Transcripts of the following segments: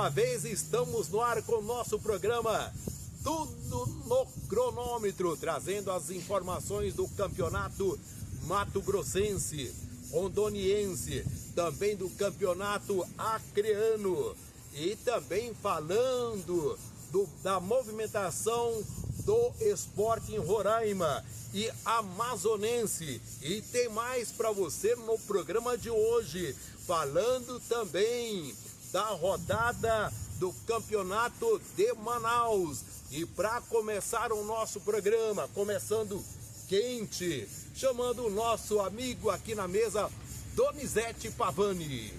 uma vez estamos no ar com o nosso programa Tudo no Cronômetro, trazendo as informações do campeonato mato-grossense, rondoniense, também do campeonato acreano e também falando da movimentação do esporte em Roraima e amazonense. E tem mais para você no programa de hoje, falando também da rodada do campeonato de Manaus. E para começar o nosso programa, começando quente, chamando o nosso amigo aqui na mesa, Donizete Pavani.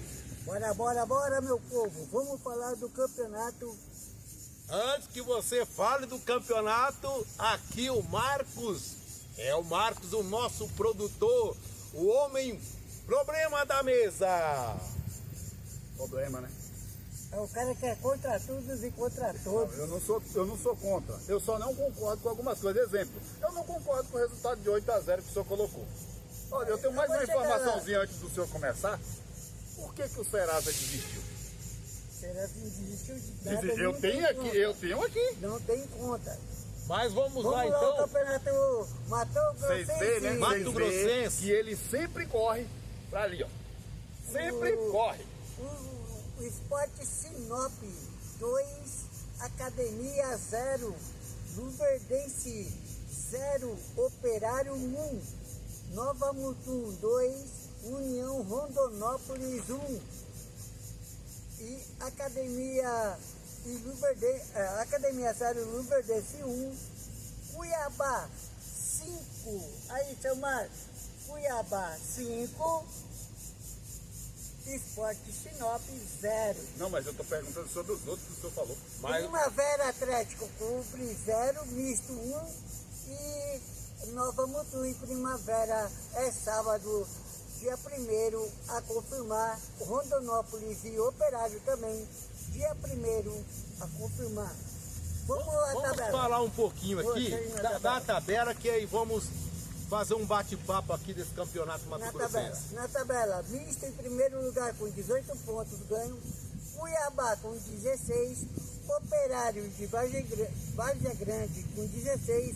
Bora, meu povo, vamos falar do campeonato. Antes que você fale do campeonato, aqui o Marcos, o nosso produtor, o homem problema da mesa. Problema, né? É o cara que é contra tudo e contra todos. Não, eu não sou contra. Eu só não concordo com algumas coisas. Exemplo, eu não concordo com o resultado de 8-0 que o senhor colocou. Olha, eu tenho mais uma informaçãozinha antes do senhor começar. Por que o Serasa desistiu? Serasa desistiu de nada. Eu tenho aqui. Não tem conta. Mas vamos lá lá então. O campeonato mato-grossense, né? Mato-grossense. E ele sempre corre pra ali, ó. Sempre corre. O Esporte Sinop 2, Academia 0, Luverdense 0, Operário 1, Nova Mutum 2, União Rondonópolis 1 e Academia 0, Luverdense 1, Cuiabá 5, aí seu Marcos, Cuiabá 5, Esporte Sinop 0. Não, mas eu tô perguntando sobre os outros que o senhor falou. Primavera Atlético Clube 0, Misto 1 e Nova Mutum e Primavera é sábado, dia 1º a confirmar. Rondonópolis e Operário também, dia 1º a confirmar. Vamos falar um pouquinho aqui da tabela, que aí vamos fazer um bate-papo aqui desse campeonato mato-grossense. Na tabela, Misto em primeiro lugar com 18 pontos ganho, Cuiabá com 16, Operário de Várzea Grande com 16,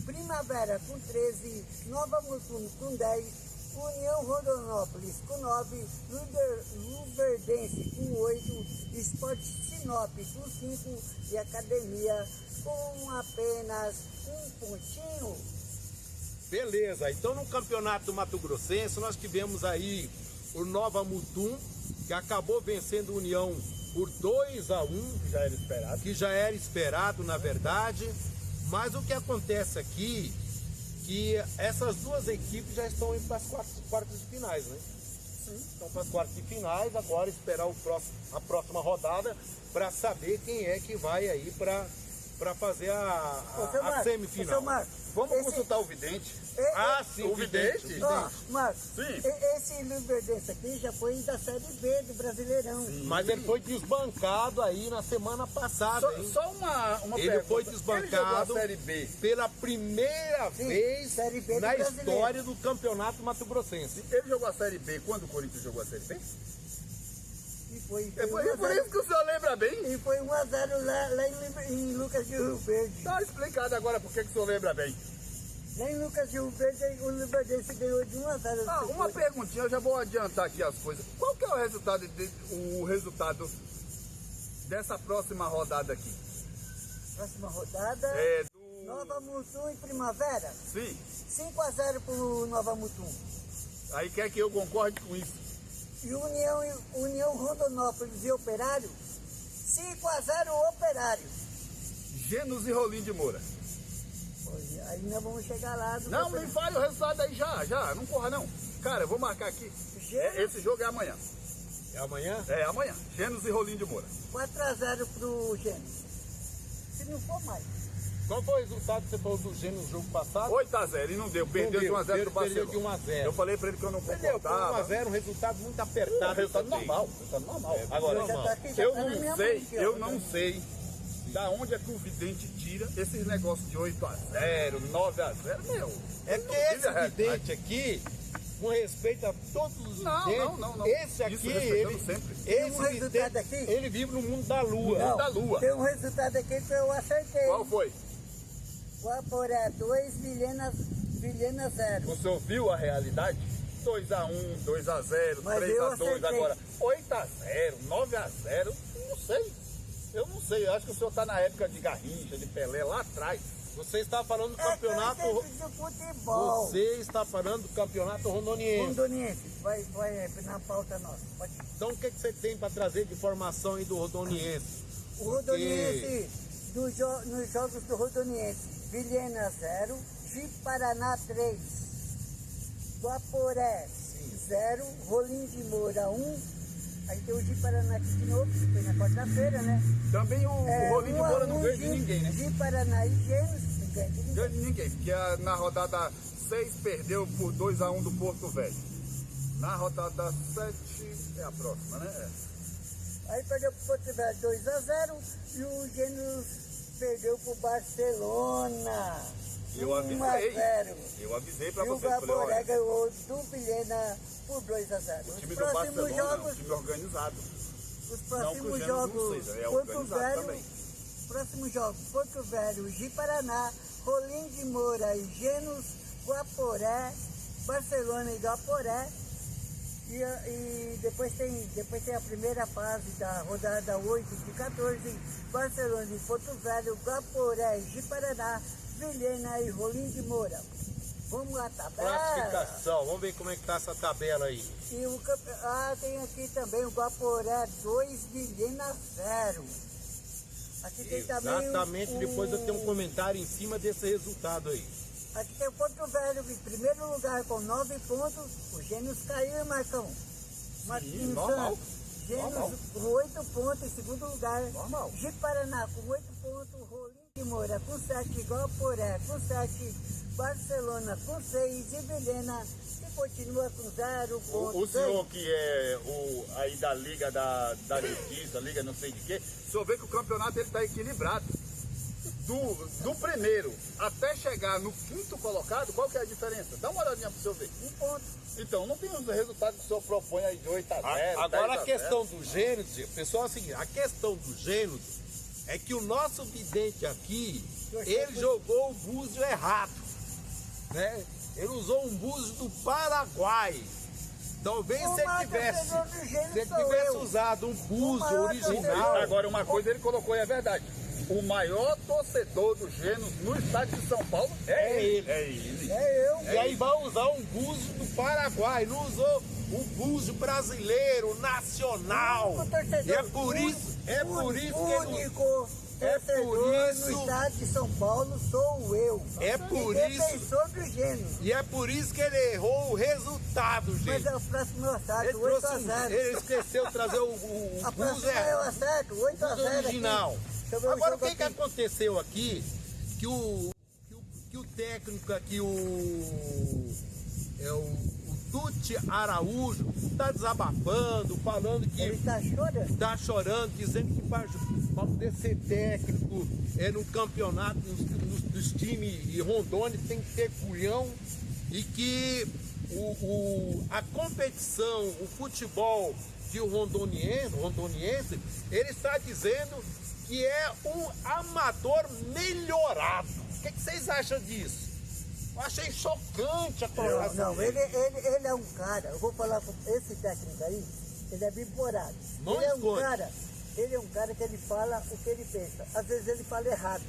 Primavera com 13, Nova Mutum com 10, União Rondonópolis com 9, Luverdense com 8, Esporte Sinop com 5 e Academia com apenas um pontinho. Beleza, então no campeonato do Mato-Grossense nós tivemos aí o Nova Mutum, que acabou vencendo a União por 2-1, que já era esperado na verdade, mas o que acontece aqui, que essas duas equipes já estão indo para as quartas de finais, né? Sim. Estão para as quartas de finais, agora esperar a próxima rodada para saber quem é que vai aí para fazer a semifinal. Vamos consultar o vidente. Sim, o vidente. Marcos, sim. Esse Luverdense aqui já foi da Série B do Brasileirão. Sim. Mas ele foi desbancado aí na semana passada. Só uma ele pergunta. Foi desbancado a Série B pela primeira vez na história do campeonato mato-grossense. Ele jogou a Série B quando o Corinthians jogou a Série B? E foi por isso que o senhor lembra bem. E foi 1-0 lá em Lucas de Rio Verde. Tá explicado agora por que o senhor lembra bem. Lá em Lucas de Rio Verde, o Luverdense ganhou de 1-0. Uma perguntinha, eu já vou adiantar aqui as coisas. Qual que é o resultado dessa próxima rodada aqui? Próxima rodada? Nova Mutum e Primavera? Sim. 5-0 pro Nova Mutum. Aí quer que eu concorde com isso? E União Rondonópolis e Operário, 5-0 Operário. Genos e Rolim de Moura. Aí nós vamos chegar lá. Não, me fale o resultado aí já. Não corra não. Cara, eu vou marcar aqui. Esse jogo é amanhã. É amanhã? É amanhã. Genos e Rolim de Moura. 4-0 pro Genos. Se não for mais. Qual foi o resultado que você falou do Gênio no jogo passado? 8-0, e não deu. Perdeu de 1-0 pro Barcelona. Perdeu de 1-0. Eu falei pra ele que eu não concordava. Perdeu 1-0, um resultado muito apertado. Resultado normal. Agora, eu não sei da onde é que o vidente tira esses negócios de 8-0, 9-0, meu. É que esse vidente aqui, com respeito a todos os videntes. Não. Esse aqui, Isso, respeitando sempre. Tem esse um resultado vidente, aqui? ele vive no mundo da lua. Não, da Lua. tem um resultado aqui que eu acertei. Qual foi? Guaporé 2, Vilhena 0. O senhor viu a realidade? 2-1, 2-0, Mas 3-2, eu acertei. agora 8-0, 9-0, não sei. Eu não sei, eu acho que o senhor está na época de Garrincha, de Pelé, lá atrás. Você está falando do É campeonato. de futebol. Você está falando do campeonato rondoniense. Rondoniense, vai na pauta nossa. Pode ir. Então o que você tem para trazer de informação aí do rondoniense? O Rondoniense, nos jogos do Rondoniense, Vilhena 0, Ji-Paraná 3, Guaporé 0, Rolim de Moura 1. Aí tem o Ji-Paraná aqui de novo, que foi na quarta-feira, né? Também o Rolim de Moura não ganha de ninguém, né? Ji-Paraná e Gêmeos, não ganha de ninguém. Ganha de ninguém, porque na rodada 6 perdeu por 2-1 do Porto Velho. Na rodada 7 é a próxima, né? Aí perdeu pro Porto Velho 2-0 e o Gêmeos perdeu pro Barcelona. Eu 1-0. Eu avisei E pra o vocês, falei, Guaporé olha, ganhou do Vilhena por 2-0. o time do Barcelona é um time organizado. Os Não que o próximos Gêmeos jogos, não seja, é Porto organizado Velho, também. próximo jogo, Porto Velho, Ji-Paraná, Rolim de Moura e Gêmeos, Guaporé, Barcelona e Guaporé. E depois tem a primeira fase da rodada 8 de 14, Barcelona e Porto Velho, Guaporé, Ji-Paraná, Vilhena e Rolim de Moura. Vamos à tabela. Classificação, vamos ver como é que tá essa tabela aí. E tem aqui também o Guaporé 2, Vilhena 0. Aqui tem também Exatamente, depois eu tenho um comentário em cima desse resultado aí. Aqui tem o Porto Velho em primeiro lugar com 9 pontos. O Gêmeos caiu, Marcão. Marquinhos normal. Santos. Gêmeos com 8 pontos em segundo lugar. Normal. Ji-Paraná com 8 pontos. Rolim de Moura com 7. Guaporé com 7. Barcelona com 6. E Vilhena que continua com 0 pontos. O senhor que é aí da Liga da Justiça, Liga não sei de quê, o senhor vê que o campeonato está equilibrado. Do primeiro até chegar no quinto colocado, qual que é a diferença? Dá uma olhadinha para o senhor ver. 1 ponto. Então, não tem os resultados que o senhor propõe aí de 8-0. Agora 10-0. a questão do Gênesis, pessoal, é o seguinte, a questão do Gênesis é que o nosso vidente aqui, ele jogou o búzio errado, né? Ele usou um búzio do Paraguai. Talvez se ele tivesse usado um búzio original. Agora, uma coisa ele colocou e é verdade. O maior torcedor do Gêmeos no estado de São Paulo é ele. É ele. É eu. E aí vai usar um búzio do Paraguai, não usou o búzio brasileiro, nacional. E é por isso que ele... É por isso no estado de São Paulo sou eu. É por isso. Defensor do Gêmeos. E é por isso que ele errou o resultado, gente. Mas é o próximo eu acerto, 8-0. Ele esqueceu de trazer o A búzio próxima eu acerto, 8-0 original. Agora o que aqui. aconteceu aqui? Que o técnico aqui, o Tuti Araújo, está desabafando, falando que Ele tá chorando. está chorando, dizendo que para poder ser técnico no campeonato, nos times de Rondônia tem que ter culhão e que a competição, o futebol de rondoniense, ele está dizendo que é um amador melhorado. O que vocês acham disso? Eu achei chocante a colocação. Não, ele é um cara, eu vou falar com esse técnico aí, ele é biporado. Não Ele é um cara que ele fala o que ele pensa. Às vezes ele fala errado.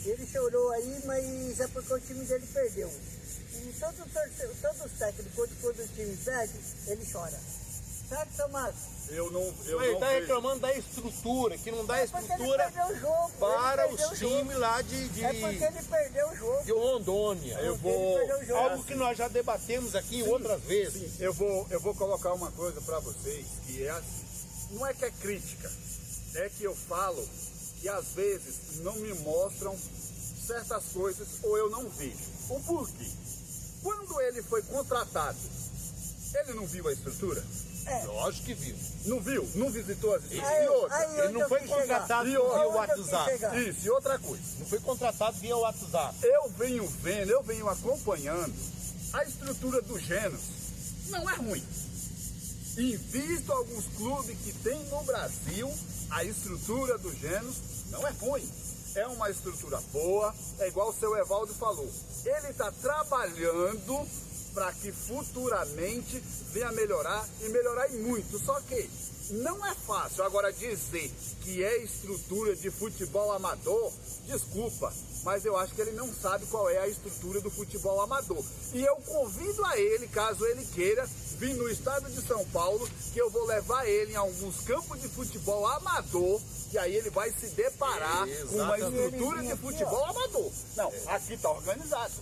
Ele chorou aí, mas é porque o time dele perdeu. E todos os técnicos, quando o time perde, ele chora. Certo, Tomás? Ele está reclamando da estrutura, que não dá estrutura para os times lá de É porque ele perdeu o jogo. de Rondônia. Algo que nós já debatemos aqui em outras vezes. Eu vou colocar uma coisa para vocês, que é assim, não é que é crítica, é que eu falo que às vezes não me mostram certas coisas ou eu não vejo. O porquê? Quando ele foi contratado, ele não viu a estrutura? Lógico que viu. Não viu? Não visitou as Aí, Ele não foi contratado via WhatsApp. Isso, e outra coisa. Não foi contratado via WhatsApp. Eu venho vendo, eu venho acompanhando a estrutura do Genos não é ruim. Invisto alguns clubes que tem no Brasil, a estrutura do Genos não é ruim. É uma estrutura boa, é igual o seu Evaldo falou. Ele está trabalhando para que futuramente venha melhorar e melhorar em muito. Só que não é fácil agora dizer que é estrutura de futebol amador, desculpa, mas eu acho que ele não sabe qual é a estrutura do futebol amador. E eu convido a ele, caso ele queira, vir no estado de São Paulo, que eu vou levar ele em alguns campos de futebol amador, e aí ele vai se deparar com uma estrutura de futebol amador. Não, aqui está organizado.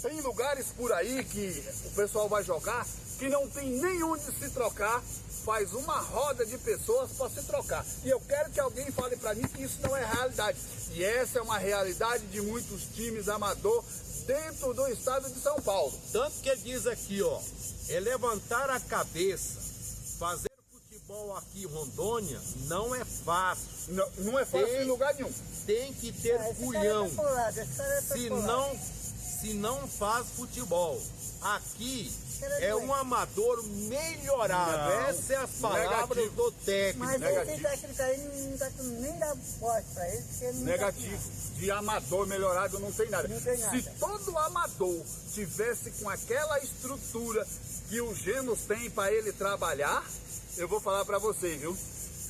Tem lugares por aí que o pessoal vai jogar que não tem nem onde se trocar, faz uma roda de pessoas para se trocar. E eu quero que alguém fale para mim que isso não é realidade. E essa é uma realidade de muitos times amador dentro do estado de São Paulo. Tanto que ele diz aqui, ó, é levantar a cabeça, fazer futebol aqui em Rondônia não é fácil. Não é fácil em lugar nenhum. Tem que ter culhão. Se não faz futebol. Aqui é um amador melhorado. Essas são as palavras do técnico. Mas esse técnico aí não dá nem dá voz pra ele, porque não negativo. De amador melhorado não tem nada. Não tem nada. Se todo amador tivesse com aquela estrutura que o Genos tem para ele trabalhar, eu vou falar para você, viu?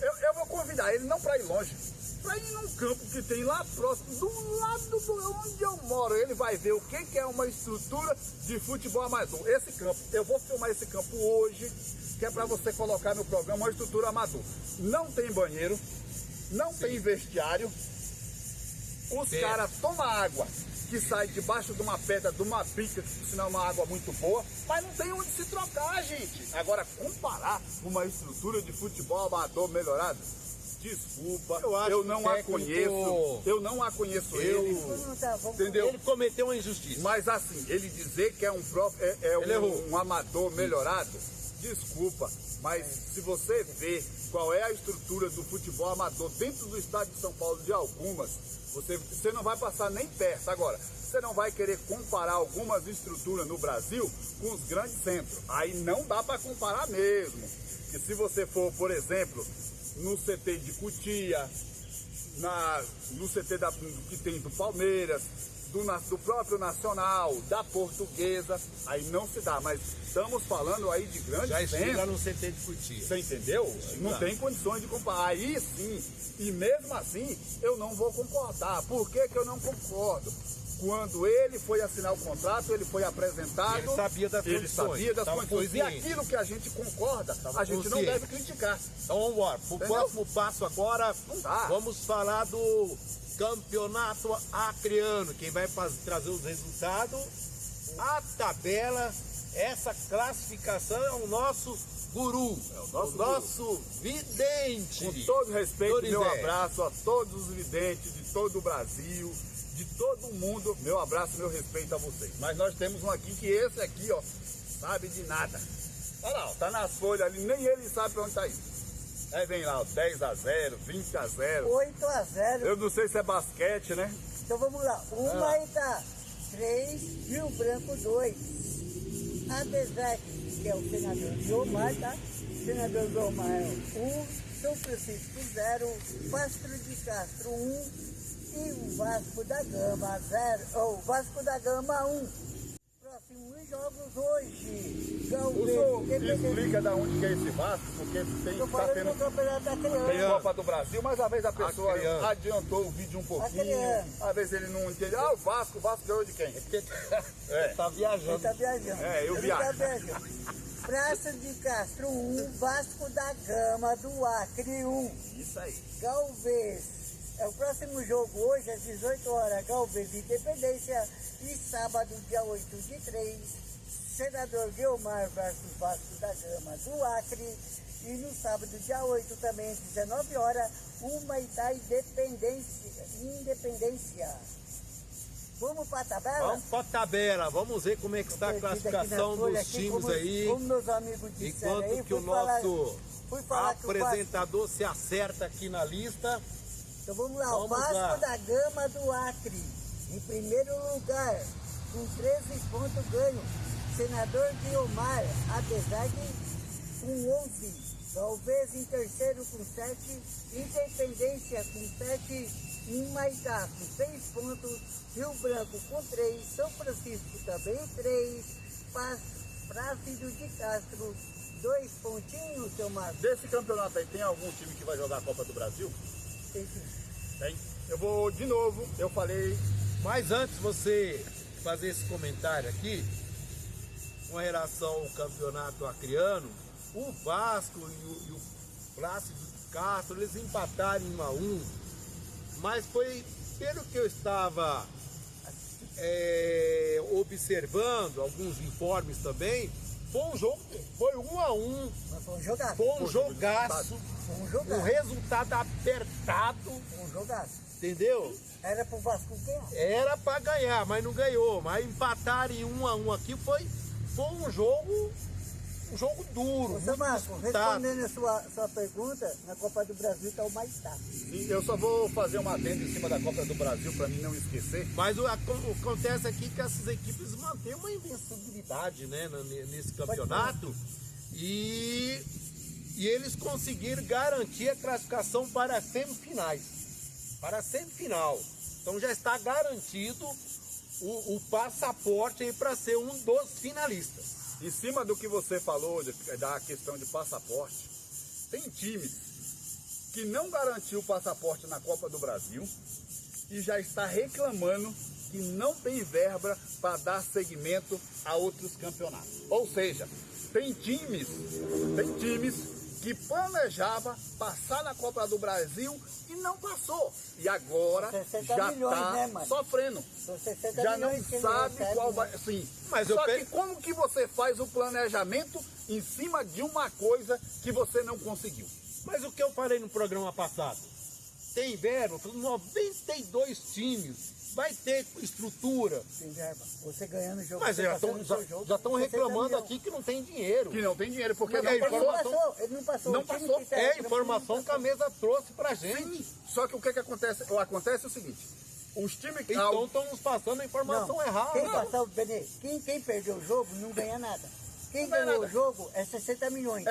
Eu vou convidar ele não para ir longe, para ir num campo que tem lá próximo, do lado de onde eu moro. Ele vai ver o que é uma estrutura de futebol amador. Esse campo, eu vou filmar esse campo hoje, que é para você colocar no programa uma estrutura amador. Não tem banheiro, não tem vestiário. Os caras tomam água que sai debaixo de uma pedra, de uma pica, que senão é uma água muito boa, mas não tem onde se trocar, gente. Agora, comparar uma estrutura de futebol amador melhorado, desculpa, eu não a conheço, ele, entendeu? Ele cometeu uma injustiça. Mas assim, ele dizer que é um amador melhorado, desculpa, mas se você vê qual é a estrutura do futebol amador dentro do estado de São Paulo, de algumas, você não vai passar nem perto. Agora, você não vai querer comparar algumas estruturas no Brasil com os grandes centros. Aí não dá para comparar mesmo. Porque se você for, por exemplo, no CT de Cotia, no CT que tem do Palmeiras, do próprio Nacional, da Portuguesa, aí não se dá. Mas estamos falando aí de grandes centros. Já estive no CT de Cotia. Você entendeu? Não tem condições de comparar. Aí sim. E mesmo assim, eu não vou concordar. Por que que eu não concordo? Quando ele foi assinar o contrato, ele foi apresentado... Ele sabia das condições. E aquilo que a gente concorda, a gente não deve criticar. Então vamos embora. O próximo passo agora, vamos falar do campeonato acreano. Quem vai trazer os resultados, a tabela, essa classificação é o nosso guru, o nosso vidente. Com todo respeito, meu abraço a todos os videntes de todo o Brasil, de todo mundo, meu abraço, meu respeito a vocês. Mas nós temos um aqui que esse aqui, ó, sabe de nada. Olha lá, ó, tá nas folhas ali, nem ele sabe pra onde tá indo. Aí vem lá, ó, 10-0, 20-0. 8-0. Eu não sei se é basquete, né? Então vamos lá. Humaitá 3, Rio Branco 2. Apesar que é o senador Guiomar, tá? O senador Guiomar é 1, São Francisco 0, Castro de Castro 1 e o Vasco da Gama 0, ou Vasco da Gama 1. Próximos jogos hoje. O senhor explica de onde que é esse Vasco, porque tá tendo Copa do Brasil, mas às vezes a pessoa adiantou o vídeo um pouquinho, às vezes ele não entende. Ah, o Vasco ganhou de quem? Tá viajando. Ele tá viajando. Eu viajo. Praça de Castro 1, Vasco da Gama do Acre 1. Isso aí. Galvez. É o próximo jogo hoje às 18 horas, Galvez Independência, e sábado, dia 8 de 3, Senador Guiomar versus Vasco da Gama do Acre, e no sábado, dia 8 também, às 19 horas, Humaitá Independência. Vamos para a tabela? Vamos para a tabela, vamos ver como é que está a classificação dos times aí. Como meus amigos disseram enquanto aí, que o nosso apresentador se acerta aqui na lista. Então vamos lá, o Vasco da Gama do Acre, em primeiro lugar, com 13 pontos ganho. Senador Guiomar Abezague com 11. Galvez em terceiro com 7. Independência com 7. Maitá com 6 pontos. Rio Branco com 3. São Francisco também 3. Plácido de Castro 2 pontinhos, seu Marcos. Desse campeonato aí, tem algum time que vai jogar a Copa do Brasil? Tem sim. Tem. Eu vou, de novo, eu falei... Mas antes de você fazer esse comentário aqui, com relação ao campeonato acreano, o Vasco e o Plácido de Castro, eles empataram em 1-1, mas foi, pelo que eu estava observando, alguns informes também, foi um jogo, foi 1-1, Mas foi um jogaço. foi um jogaço, Foi um um jogaço. resultado apertado, Foi um jogaço. entendeu? Era pro Vasco ganhar. Era para ganhar, mas não ganhou. Mas empatar em 1-1 aqui foi um jogo duro. Ô, seu muito Marcos, disputado. respondendo a sua pergunta, na Copa do Brasil está o Maitá. E eu só vou fazer uma adenda em cima da Copa do Brasil para mim não esquecer. Mas o acontece aqui que essas equipes mantêm uma invencibilidade, né, nesse campeonato e eles conseguiram garantir a classificação para as semifinais. Para a semifinal. Então já está garantido o passaporte aí para ser um dos finalistas. Em cima do que você falou da questão de passaporte, tem times que não garantiu o passaporte na Copa do Brasil e já está reclamando que não tem verba para dar seguimento a outros campeonatos. Ou seja, tem times que planejava passar na Copa do Brasil e não passou. E agora 60 já milhões, né, está mano? sofrendo. São 60 Já não milhões que ele sabe recebe, qual né? vai... Sim, Mas só que como que você faz o planejamento em cima de uma coisa que você não conseguiu? Mas o que eu falei no programa passado? Tem verba, 92 times, vai ter estrutura. Tem verba. Você ganhando o jogo. Mas você já passando estão o seu jogo, já estão 60 reclamando milhões. aqui que não tem dinheiro. Que não tem dinheiro, porque Mas não é Ele não passou. passou, ele não passou. Não O time passou. que tá É a reclamando informação não que a passou. mesa trouxe pra gente. Sim, só que o que acontece? Acontece o seguinte, os times que... Então estão nos passando a informação Não, errada. Quem passar o Benê, quem perdeu o jogo não ganha nada. Quem Não ganha ganhou nada. o jogo é 60 milhões.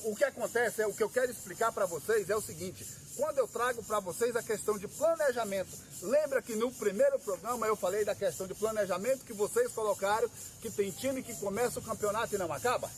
O que acontece, o que eu quero explicar para vocês é o seguinte, quando eu trago para vocês a questão de planejamento, lembra que no primeiro programa eu falei da questão de planejamento que vocês colocaram, que tem time que começa o campeonato e não acaba?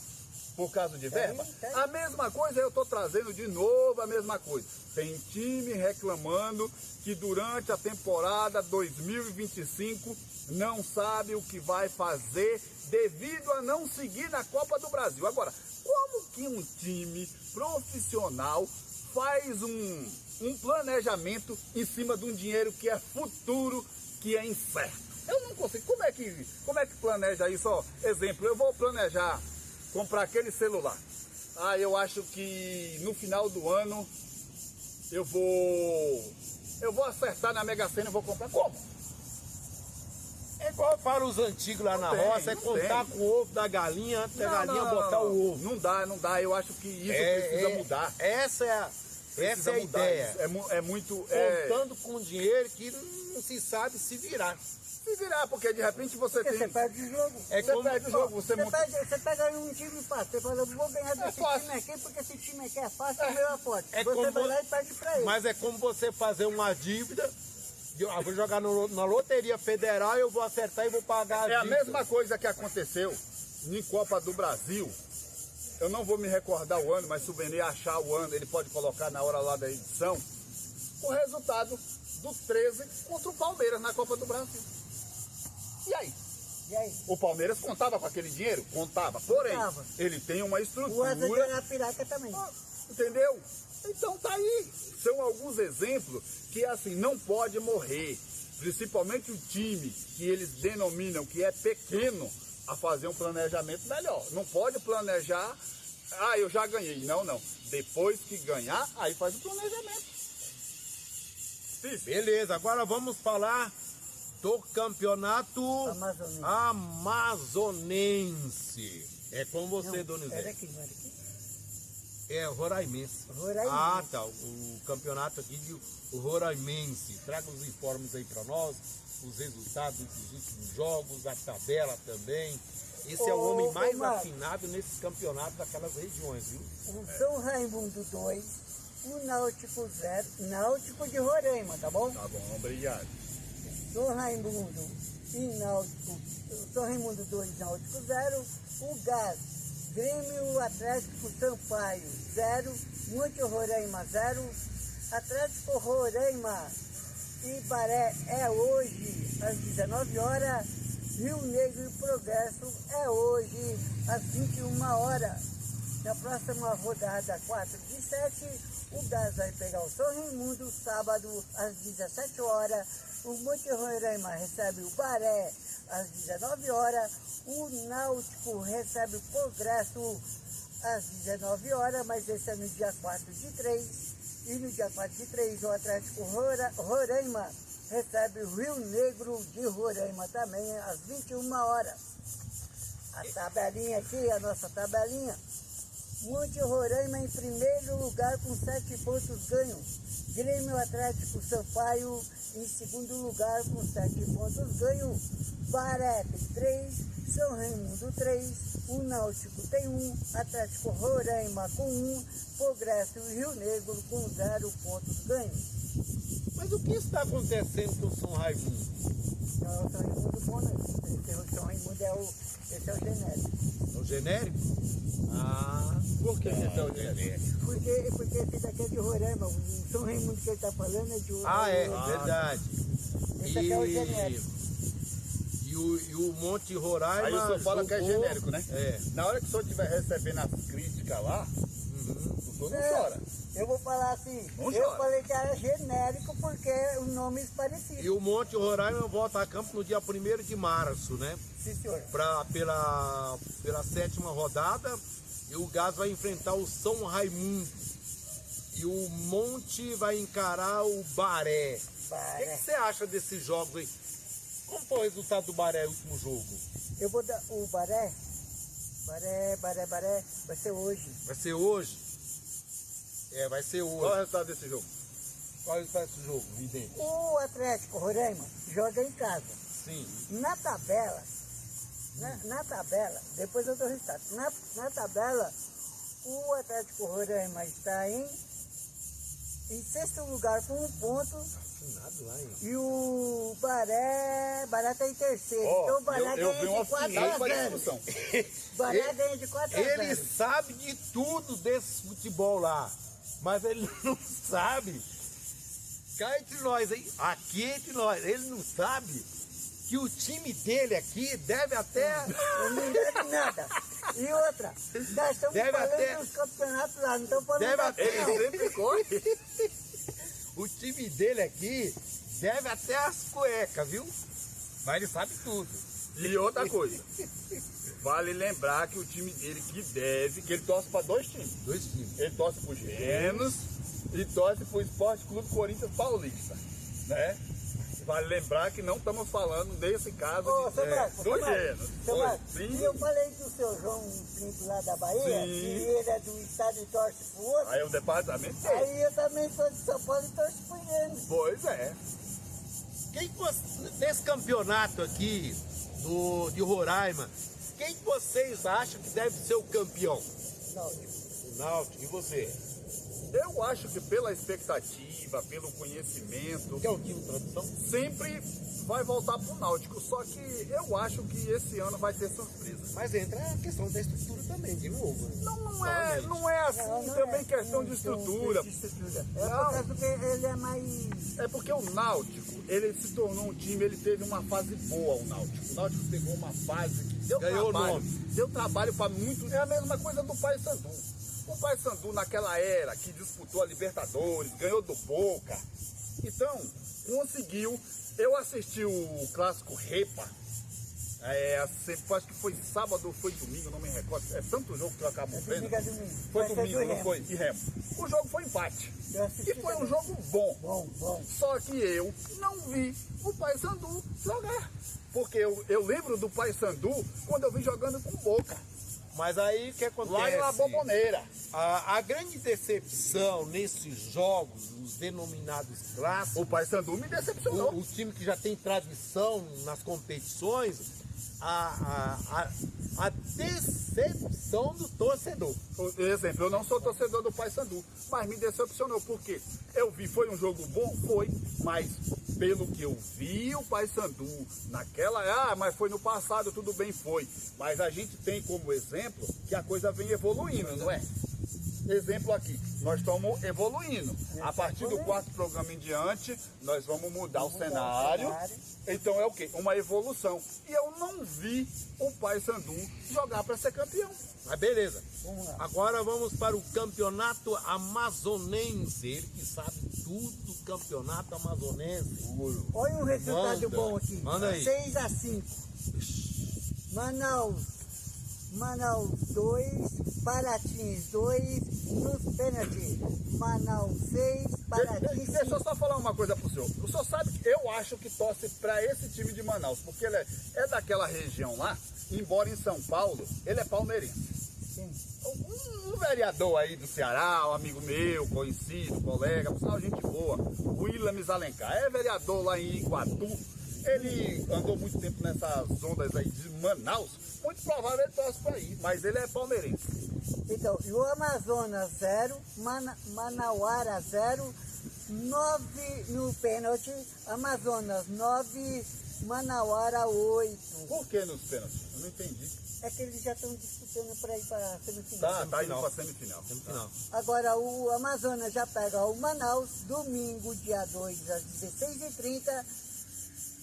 Por causa de verba? Tem. A mesma coisa eu estou trazendo de novo a mesma coisa. Tem time reclamando que durante a temporada 2025 não sabe o que vai fazer devido a não seguir na Copa do Brasil. Agora, como que um time profissional faz um planejamento em cima de um dinheiro que é futuro, que é incerto? Eu não consigo. Como é que planeja isso? Ó, exemplo, eu vou planejar comprar aquele celular. Eu acho que no final do ano eu vou acertar na Mega Sena e vou comprar. Como? É igual para os antigos lá na tem, roça, é não contar tem. com o ovo da galinha antes da galinha botar não. o ovo. Não dá. Eu acho que isso precisa mudar. Essa é a Precisa mudar ideia. isso. É muito... Contando com dinheiro que não se sabe se virar. Se virar, porque de repente você Porque tem... você perde o jogo. É Você como- perde o jogo, você monta... Você pega um time fácil, você fala, vou ganhar desse fácil. time aqui, porque esse time aqui é fácil, é meu aporte. É Você como- vai lá e perde pra ele. Mas é como você fazer uma dívida. Eu vou jogar na Loteria Federal, eu vou acertar e vou pagar É a dívida. mesma coisa que aconteceu em Copa do Brasil. Eu não vou me recordar o ano, mas se o Benê achar o ano, ele pode colocar na hora lá da edição. O resultado do 13 contra o Palmeiras na Copa do Brasil. E aí? E aí? O Palmeiras contava com aquele dinheiro? Contava. Porém, Contava. ele tem uma O Asa estrutura... de Arapiraca também. Entendeu? Então tá aí. São alguns exemplos que assim não pode morrer. Principalmente o time que eles denominam que é pequeno a fazer um planejamento melhor. Não pode planejar, eu já ganhei. Não. Depois que ganhar, aí faz o planejamento. Beleza, agora vamos falar do campeonato Amazonense. amazonense. É com você, Não, Donizete. era aqui, não era aqui? É, Roraimense. Roraimense. Ah, tá. O campeonato aqui de o Roraimense. Traga os informes aí para nós, os resultados dos últimos jogos, a tabela também. Esse é o homem mais Marcos, afinado nesses campeonatos daquelas regiões, viu? o São Raimundo 2, o Náutico 0, Náutico de Roraima, tá bom? Tá bom, obrigado. São Raimundo e Náutico, São Raimundo 2, Náutico 0, o Gás, Grêmio Atlético Sampaio 0, Monte Roraima 0, Atlético Roraima e Baré é hoje às 19 horas, Rio Negro e Progresso é hoje às 21 horas. Na próxima rodada 4 de 7, o Gás vai pegar o São Raimundo, sábado às 17 horas. O Monte Roraima recebe o Baré às 19 horas. O Náutico recebe o Progresso às 19 horas, mas esse é no dia 4 de 3. E no dia 4 de 3, o Atlético Roraima recebe o Rio Negro de Roraima também às 21 horas. A tabelinha aqui, a nossa tabelinha. Monte Roraima em primeiro lugar com 7 pontos ganhos. Grêmio Atlético Sampaio em segundo lugar com 7 pontos ganhos. Baré tem 3, São Raimundo 3, o Náutico tem 1, Atlético Roraima com 1, Progresso e Rio Negro com 0 pontos ganhos. Mas o que está acontecendo com o São Raimundo? Não, o São Raimundo bom, né? Esse São Raimundo esse é o genérico. É o genérico? Ah, por que esse é o genérico? Porque esse daqui é de Roraima, o São Raimundo que ele está falando é de Roraima. Ah, é, verdade. Esse aqui é o genérico. E o Monte Roraima. Aí o senhor fala que é jogou- genérico, né? É. Na hora que o senhor estiver recebendo as críticas lá, o senhor não chora. Eu vou falar assim, Não eu chora. falei que era genérico porque os nomes parecidos. E o Monte Roraima volta a campo no dia 1º de março, né? Sim, senhor. Pela 7ª rodada. E o Gás vai enfrentar o São Raimundo. E o Monte vai encarar o Baré. O que você acha desses jogos aí? Como foi o resultado do Baré no último jogo? Eu vou dar o Baré, vai ser hoje. Vai ser hoje? É, vai ser Qual é o hoje. resultado desse jogo? Qual é o resultado desse jogo, Vidente? O Atlético Roraima joga em casa. Sim. Na tabela, depois eu dou o resultado. Na tabela, o Atlético Roraima está em sexto lugar com 1 ponto. Nada lá, hein? E o Baré está em terceiro. Ó, Então o Baré eu ganha vi uma de 4 final a para 0. discussão. Baré ganha de 4 a 0. Ele sabe de tudo desse futebol lá, mas ele não sabe. Cá entre nós, hein? Aqui entre nós, ele não sabe que o time dele aqui deve até. Eu não entendo nada. E outra, nós estamos Deve falando até- dos campeonatos lá, não estamos falando Deve daqui, até- não. Ele sempre corre. O time dele aqui deve até as cuecas, viu? Mas ele sabe tudo. E outra coisa, vale lembrar que o time dele que ele torce para 2 times. 2 times. Ele torce pro Genos e torce pro Esporte Clube Corinthians Paulista, né? Vale lembrar que não estamos falando desse caso Ô, seu Marcos, do seu Marcos, Genos. seu Oi, Marcos, sim. e eu falei do seu João Pinto lá da Bahia, Sim. que ele é do estado e torce pro outro. Aí o departamento dele. Aí eu também sou de São Paulo e torço pro ele. Pois é. Quem nesse campeonato aqui de Roraima, quem que vocês acham que deve ser o campeão? Náutico. O Náutico. E você? Eu acho que pela expectativa, pelo conhecimento, Que é o time tradição? sempre vai voltar pro Náutico. Só que eu acho que esse ano vai ter surpresa. Mas entra a questão da estrutura também, de novo. Né? Não é assim Não também é questão de estrutura. de estrutura. É Não. por causa que ele é mais... É porque o Náutico, ele se tornou um time, ele teve uma fase boa, o Náutico. O Náutico pegou uma fase que deu Ganhou trabalho. nome. Deu trabalho para muitos. É a mesma coisa do Paysandu. O Paysandu, naquela era que disputou a Libertadores, ganhou do Boca. Então, conseguiu. Eu assisti o clássico Repa. Acho que foi sábado ou foi domingo, não me recordo. É tanto jogo que eu acabo vendo. Domingo é domingo. Foi Vai ser domingo, do não Remo. foi? E Remo. O jogo foi empate. Eu assisti E foi um também. jogo bom. Bom. Só que eu não vi o Paysandu jogar. Porque eu lembro do Paysandu quando eu vi jogando com Boca. Mas aí o que acontece? Lá na Bomboneira. A grande decepção nesses jogos, os denominados clássicos, O Paysandu me decepcionou. o time que já tem tradição nas competições, a decepção do torcedor. Por exemplo, eu não sou torcedor do Paysandu, mas me decepcionou. Por quê? Eu vi, foi um jogo bom? Foi, mas pelo que eu vi, o Paysandu naquela... mas foi no passado, tudo bem, foi. Mas a gente tem como exemplo que a coisa vem evoluindo, não é? Exemplo aqui, nós estamos evoluindo. A partir do quarto programa em diante, nós vamos mudar o cenário. Então é o quê? Uma evolução. E eu não vi o Paysandu jogar para ser campeão. Mas beleza. Vamos lá. Agora vamos para o campeonato amazonense. Ele que sabe tudo do campeonato amazonense. Olha um resultado Manda. bom aqui. Manda aí. 6-5. Manaus 2, Paratins 2, nos pênaltis. Manaus 6, Paratins 5. Deixa eu só falar uma coisa pro senhor. O senhor sabe que eu acho que torce para esse time de Manaus, porque ele é daquela região lá, embora em São Paulo, ele é palmeirense. Sim. Um vereador aí do Ceará, um amigo meu, conhecido, colega, por sinal, gente boa, o Williams Alencar, é vereador lá em Iguatu. Ele andou muito tempo nessas ondas aí de Manaus, muito provável ele torce para aí, mas ele é palmeirense. Então, e o Amazonas 0, Manauara 0, 9 no pênalti, Amazonas 9, Manauara 8. Por que nos pênaltis? Eu não entendi. É que eles já estão disputando para ir para a semifinal. Tá indo para semifinal. Semifinal. Agora o Amazonas já pega o Manaus, domingo, dia 2, às 16h30,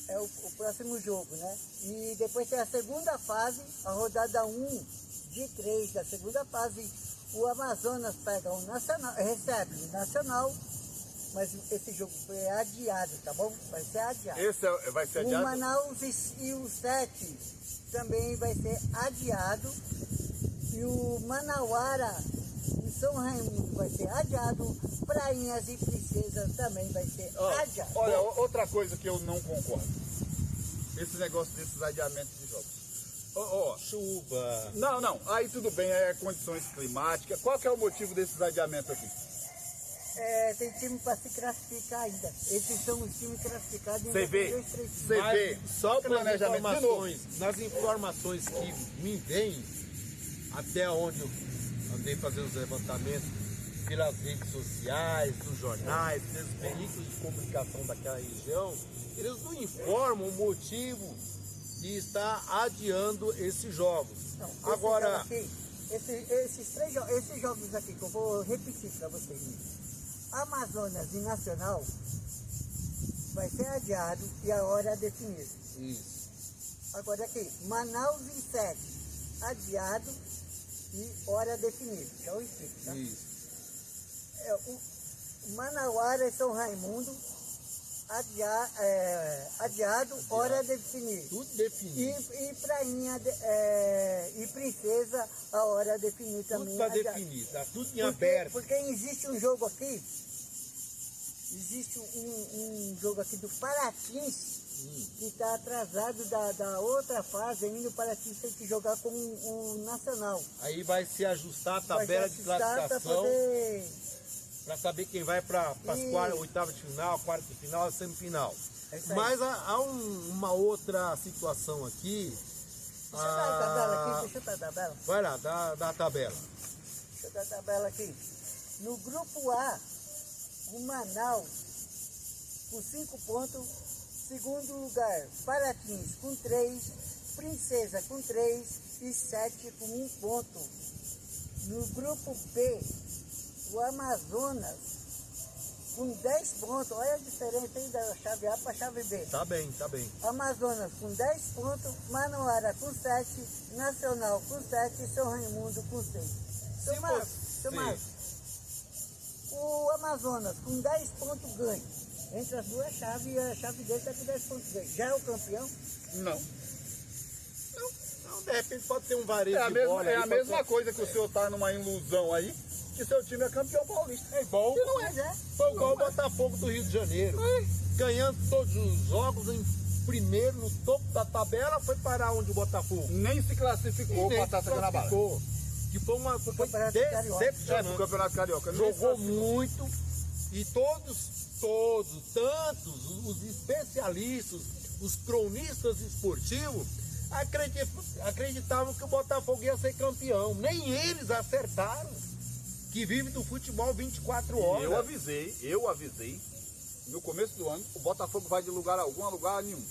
é o próximo jogo, né? E depois tem a segunda fase, a rodada 1 de 3 da segunda fase, o Amazonas pega o Nacional, recebe o Nacional, mas esse jogo foi adiado, tá bom? Vai ser adiado. Esse vai ser O adiado? Manaus e o 7 também vai ser adiado. E o Manauara e São Raimundo vai ser adiado. Prainhas e Princesas também vai ser adiado. Olha, outra coisa que eu não concordo. Esse negócio desses adiamentos de jogos. Chuva. Não. Aí tudo bem, é condições climáticas. Qual que é o motivo desses adiamentos aqui? Tem time para se classificar ainda. Esses são os times classificados. Você vê? 2, 3 times. Você Mas vê? só pelas planejamento de novo. nas informações que me vêm, até onde eu andei fazendo os levantamentos pelas redes sociais, nos jornais, pelos veículos de comunicação daquela região, eles não informam o motivo de estar adiando esses jogos. Não, Agora, aqui, esses jogos aqui que eu vou repetir para vocês. Amazonas e Nacional vai ser adiado e a hora é definida. isso. Agora aqui, Manaus e 7, adiado e hora definida. Já eu explico, tá? Isso. O Manauara e São Raimundo, adiado, hora definida. Tudo definido. E Prainha e Princesa, a hora definida Tudo também. está adiado. definido, está tudo em aberto. Porque existe um jogo aqui, existe um jogo aqui do Paratins, que está atrasado da outra fase ainda. O Paratins tem que jogar com o Nacional. Aí vai se ajustar a Vai tabela se de ajustar pra classificação poder... para saber quem vai para as Isso. oitavas de final, quarta de final, semifinal. É isso aí. Mas há uma outra situação aqui. Deixa eu dar a tabela aqui, deixa eu dar a tabela. Vai lá, dá a tabela. Deixa eu dar a tabela aqui. No grupo A, o Manaus com 5 pontos. Segundo lugar, Paratins com 3. Princesa com 3 e 7 com 1 ponto. No grupo B, o Amazonas com 10 pontos. Olha a diferença aí da chave A para a chave B. Tá bem, tá bem. Amazonas com 10 pontos, Manauara com 7, Nacional com 7 e São Raimundo com 6. Seu Marcos, o Amazonas com 10 pontos ganha. Entre as duas chaves, e a chave dele está com 10 pontos ganha. Já é o campeão? Não. Não, de repente pode ter um varejo É a de mesma, bola. é aí, a pode mesma ter- coisa que o senhor está numa ilusão aí, que seu time é campeão paulista. É bom. Não é, né? Foi igual o Botafogo do Rio de Janeiro. Ganhando todos os jogos em primeiro no topo da tabela, foi parar onde o Botafogo? Nem se classificou para a Taça Guanabara. Que foi uma Campeonato Carioca. decepcionante. O Campeonato Carioca. Jogou muito e tantos os especialistas, os cronistas esportivos, acreditavam que o Botafogo ia ser campeão. Nem eles acertaram, que vive do futebol 24 horas. Eu avisei, no começo do ano, o Botafogo vai de lugar algum a lugar nenhum.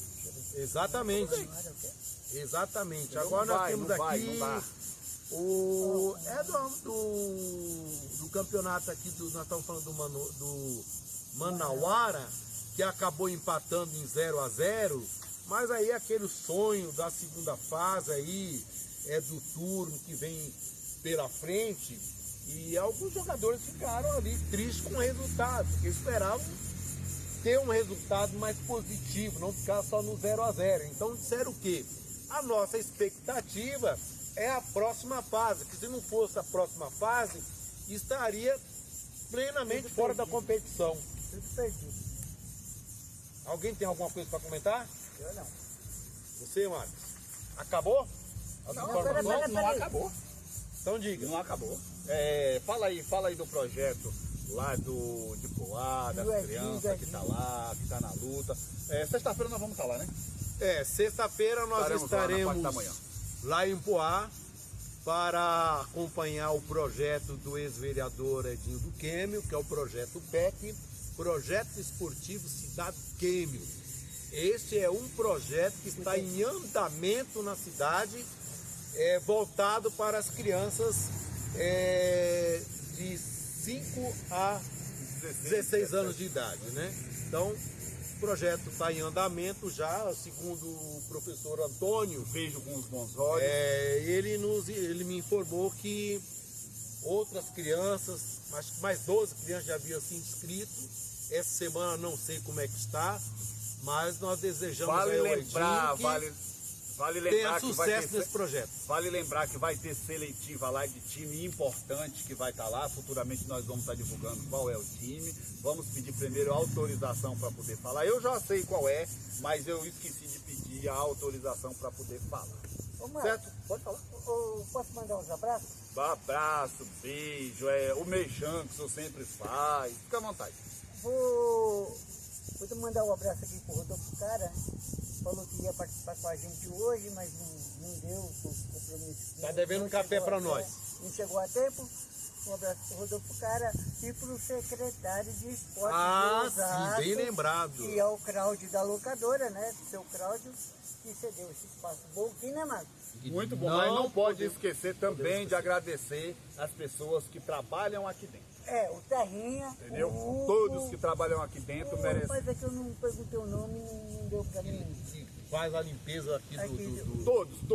Exatamente. Exatamente. Agora Não nós vai, temos não vai, aqui não dá. do campeonato aqui, nós estamos falando do Manauara, que acabou empatando em 0-0, mas aí aquele sonho da segunda fase aí, do turno que vem pela frente, e alguns jogadores ficaram ali tristes com o resultado, porque esperavam ter um resultado mais positivo, não ficar só no 0-0. Então disseram o quê? A nossa expectativa é a próxima fase, que se não fosse a próxima fase, estaria plenamente fora da competição. Tudo perdido. Alguém tem alguma coisa para comentar? Eu não. Você, Marcos? Acabou? As informações? Não acabou. Então diga. Não acabou. Fala aí do projeto lá de Poá, das crianças que tá lá, que tá na luta. Sexta-feira nós vamos estar lá, né? Sexta-feira nós estaremos lá em Poá para acompanhar o projeto do ex-vereador Edinho do Quêmio, que é o projeto PEC, Projeto Esportivo Cidade Quêmio. Este é um projeto que está em andamento na cidade, voltado para as crianças de 5 a 16 anos de idade, né? Então, o projeto está em andamento já, segundo o professor Antônio. Vejo com os bons olhos. Ele me informou que outras crianças, mais 12 crianças já haviam se inscrito. Essa semana não sei como é que está, mas nós desejamos Vale lembrar tenha sucesso nesse projeto. Vale lembrar que vai ter seletiva lá de time importante que vai estar lá. Futuramente nós vamos estar divulgando qual é o time. Vamos pedir primeiro a autorização para poder falar. Eu já sei qual é, mas eu esqueci de pedir a autorização para poder falar. Certo? Pode falar. Posso mandar uns abraços? Abraço, beijo, o mexão que o senhor sempre faz. Fica à vontade. Vou mandar um abraço aqui pro Rodolfo Cara. Falou que ia participar com a gente hoje, mas não deu, compromisso. Está devendo um café para nós. Não chegou a tempo. Um abraço pro Rodolfo Cara e pro secretário de esporte. Sim, bem lembrado. Que é o Cláudio da locadora, né? Seu Cláudio, que cedeu esse espaço bom aqui, né, Marcos? Muito bom, mas não pode esquecer também de agradecer as pessoas que trabalham aqui dentro. O Terrinha. Entendeu? Todos que trabalham aqui dentro merecem. Mas é que eu não perguntei o nome, não deu pra mim. Que faz a limpeza aqui do Todos que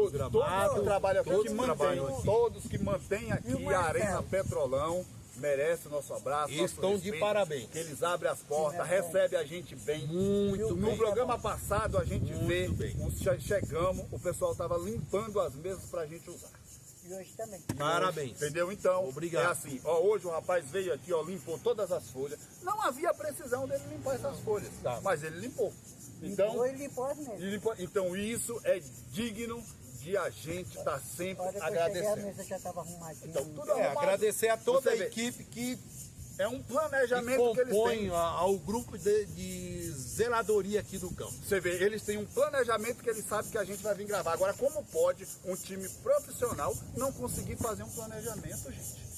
trabalham aqui, todos que mantêm aqui a Arena Petrolão, merecem o nosso abraço. Estão de parabéns. Que eles abrem as portas, recebem a gente bem. Muito bem. No programa passado a gente chegamos, o pessoal estava limpando as mesas para a gente usar. E hoje também. Parabéns. Entendeu? Então, obrigado. É assim, hoje o rapaz veio aqui, limpou todas as folhas. Não havia precisão dele limpar essas folhas, mas ele limpou. Então, ele limpou mesmo. Então isso é digno de a gente estar sempre agradecendo. A mesa já estava arrumadinha. Então, tudo agradecer a toda a equipe que é um planejamento que eles têm. Ao grupo de zeladoria aqui do campo. Você vê, eles têm um planejamento que eles sabem que a gente vai vir gravar. Agora, como pode um time profissional não conseguir fazer um planejamento, gente?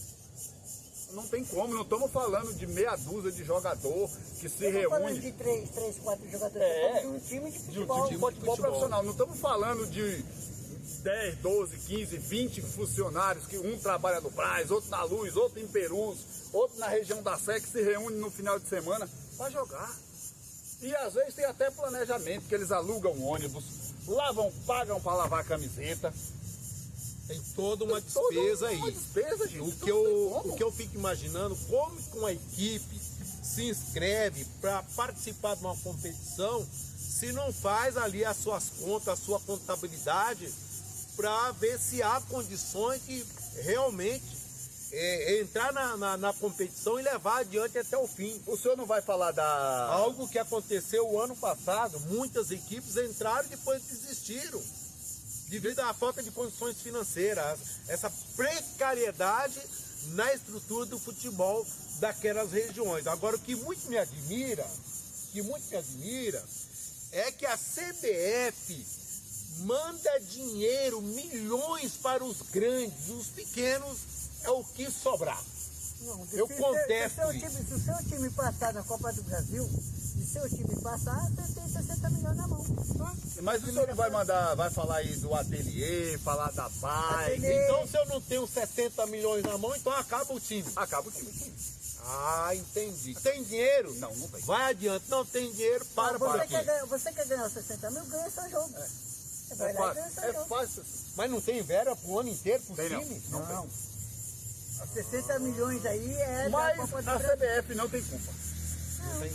Não tem como, não estamos falando de meia dúzia de jogador que se reúne. Estamos falando de 3, 4 jogadores. De um time de futebol. De futebol profissional. Não estamos falando de 10, 12, 15, 20 funcionários, que um trabalha no Brás, outro na Luz, outro em Perus, outro na região da Sé, que se reúne no final de semana para jogar. E às vezes tem até planejamento, que eles alugam um ônibus, pagam para lavar a camiseta. Tem toda uma despesa aí. Uma despesa, gente. O que eu fico imaginando, como que uma equipe se inscreve para participar de uma competição se não faz ali as suas contas, a sua contabilidade, para ver se há condições de realmente entrar na competição e levar adiante até o fim. O senhor não vai falar da... Algo que aconteceu o ano passado, muitas equipes entraram e depois desistiram, devido à falta de condições financeiras, essa precariedade na estrutura do futebol daquelas regiões. Agora, o que muito me admira, é que a CBF manda dinheiro, milhões para os grandes, os pequenos é o que sobrar. Não, Eu contesto isso. Se o seu time passar na Copa do Brasil, se o seu time passar, você tem 60 milhões na mão. Mas o senhor não vai falar aí do ateliê, falar da bike. Então, se eu não tenho 60 milhões na mão, então acaba o time. Acaba o time. Ah, entendi. Tem dinheiro? Não tem. Vai adiante. Não tem dinheiro, para por aqui. Você quer ganhar os 60 mil, ganha só jogo. Você vai lá e ganha só jogo. Fácil. Mas não tem verba pro ano inteiro pro Tem time? não. Não. Os 60 milhões aí é Mas da Copa do a Brasil. CBF não tem culpa.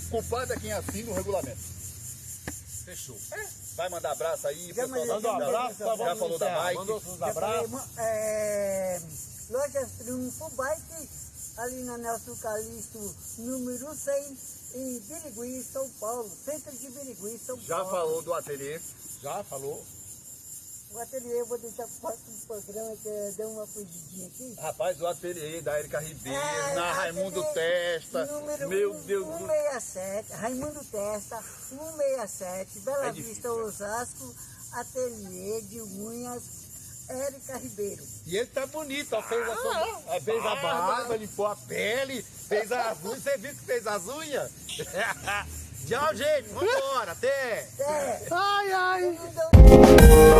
Culpado é quem assina o regulamento. Fechou. Vai mandar abraço aí, Já pessoal. mandei, da já bike. mandei. Já falou da bike. Mandou seus Já falei, abraços. Loja Triunfo Bike, ali na Nelson Calixto, número 100, em Birigui, São Paulo. Centro de Birigui, São Já Paulo. falou do ateliê. Já falou? O ateliê eu vou deixar para o próximo programa, que deu uma fugidinha aqui. Rapaz, o ateliê da Érica Ribeiro, na ateliê Raimundo Testa. Número Meu Deus do 167, Raimundo Testa, 167, Bela É difícil, Vista, Osasco, ateliê de unhas, Érica Ribeiro. E ele tá bonito, ó. Fez a barba, limpou a pele, fez as unhas. Você viu que fez as unhas? Tchau, gente. Vambora. Até. É. Ai, ai. Não deu-